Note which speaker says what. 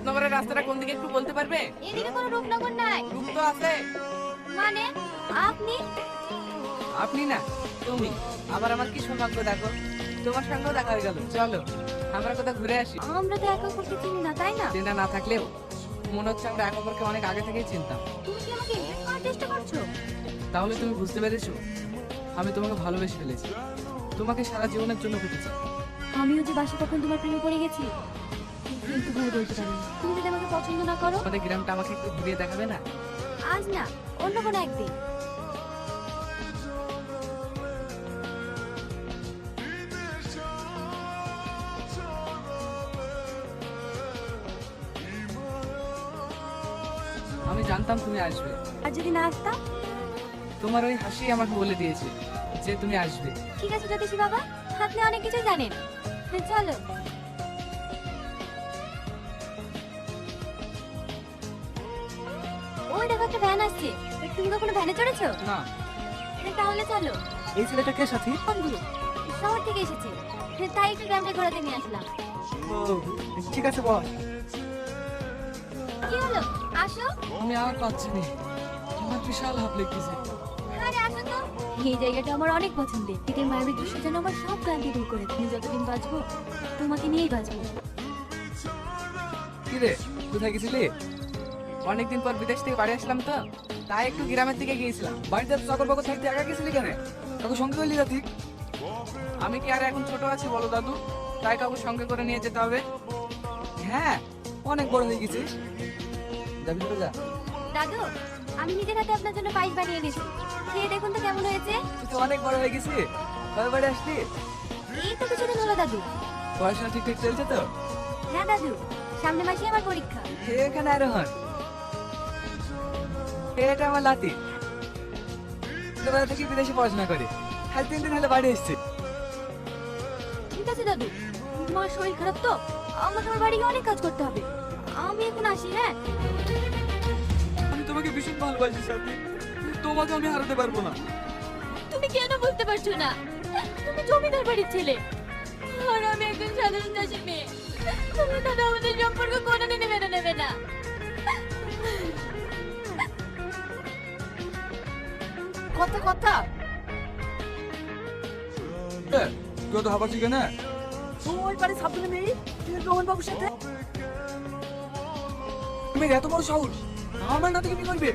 Speaker 1: রূপনগরের রাস্তাটা কোন দিকে একটু বলতে পারবে?
Speaker 2: এদিকে কোনো রূপনগর নাই।
Speaker 1: রূপ তো আছে।
Speaker 2: মানে আপনি?
Speaker 1: আপনি না, তুমি। আবার আমার কি সৌভাগ্য দেখো, তোমার সঙ্গেও দেখা হয়ে গেল। চলো আমরা কোথাও ঘুরে আসি।
Speaker 2: আমরা তো একে অপরকে চিনি না, তাই না?
Speaker 1: চেনা না থাকলেও মনে হচ্ছে আমরা এক অপরকে অনেক আগে থেকেই চিনতাম।
Speaker 2: তুমি কি আমাকে ইমপ্রেস করার চেষ্টা করছো?
Speaker 1: তাহলে তুমি বুঝতে পেরেছো আমি তোমাকে ভালোবেসে ফেলেছি, তোমাকে সারা জীবনের জন্য পেতে চাই।
Speaker 2: আমিও যে বাসে কখন তোমার প্রেমে পড়ে গেছি কিন্তু ভয় বলতে পারি না। তুমি যদি আমাকে পছন্দ না করো,
Speaker 1: আমাদের গ্রামটা আমাকে একটু ঘুরিয়ে দেখাবে না?
Speaker 2: আজ না, অন্য কোনো একদিন।
Speaker 1: আমি জানতাম তুমি আসবে।
Speaker 2: আর যদি না আসতাম?
Speaker 1: তোমার ওই হাসি আমাকে বলে দিয়েছে যে তুমি আসবে।
Speaker 2: ঠিক আছে জ্যোতিষী বাবা, আপনি অনেক কিছু জানেন। চলো। ওই দেখো একটা ভ্যান আসছে। তুমি কখনো ভ্যানে চড়েছো?
Speaker 1: না।
Speaker 2: তাহলে চলো।
Speaker 1: এই ছেলেটা কে সাথী?
Speaker 2: বন্ধু, শহর থেকে এসেছে, তাই একটু গ্রামটা ঘোরাতে নিয়ে আসলাম।
Speaker 1: ঠিক আছে বস।
Speaker 2: কি হলো, আসো।
Speaker 1: আমি আর পাচ্ছি না, আমার বিশাল হাফ লেগেছে।
Speaker 2: আরে আসো তো। এই জায়গাটা আমার অনেক পছন্দের। এটার মায়ের দৃশ্য যেন আমার সব ক্লান্তি দূর করে। তুমি যতদিন বাঁচবো তোমাকে নিয়েই বাঁচবো।
Speaker 1: কি রে, কোথায় গেছিলি? অনেকদিন পর বিদেশ থেকে বাড়ি আসলাম তো, তাই একটু গ্রামের দিকে গিয়েছিলাম। বাড়িতে চাকর বাকর থাকতে একা গেছিলি কেন? কাকু সঙ্গে করলি ঠিক? আমি কি আর এখন ছোট আছি বলো দাদু, তাই কাকু সঙ্গে করে নিয়ে যেতে হবে? হ্যাঁ, অনেক বড় হয়ে গেছিস, যাবি তো যা।
Speaker 2: দাদু, আমি নিজের হাতে আপনার জন্য পায়েস বানিয়ে এনেছি, খেয়ে দেখুন তো কেমন হয়েছে।
Speaker 1: তুই তো অনেক বড় হয়ে গেছিস, কবে বাড়ি আসলি?
Speaker 2: এই তো কিছুদিন হলো দাদু।
Speaker 1: পড়াশোনা ঠিকঠাক চলছে তো?
Speaker 2: হ্যাঁ দাদু, সামনে মাসে আমার পরীক্ষা।
Speaker 1: এখানে আর হন, এটা আমার লাতি। ছোটবেলা থেকে বিদেশে পড়াশোনা করে, আজ 3 দিন হলে বাড়ি এসছে।
Speaker 2: ঠিক আছে দাদু, তোমার শরীর খারাপ তো, আমার তোমার বাড়ি গিয়ে অনেক কাজ করতে হবে। আমি এখন আসি। হ্যাঁ,
Speaker 1: আমি তোমাকে ভীষণ ভালোবাসি সাথী, তোমাকে আমি হারাতে পারবো না।
Speaker 2: তুমি কেন বুঝতে পারছো না? তুমি জমিদার বাড়ির ছেলে আর আমি একজন সাধারণ চাষি মেয়ে। তুমি দাদা আমাদের সম্পর্ক কোনোদিনই মেনে নেবে না।
Speaker 1: কথা কথা তুই তো হাবাসি কেন? ওই পারে সাবধানে নেই রোহন বাবুর সাথে। তুমি এত বড় সাহস আমার নাতিকে কি করবে?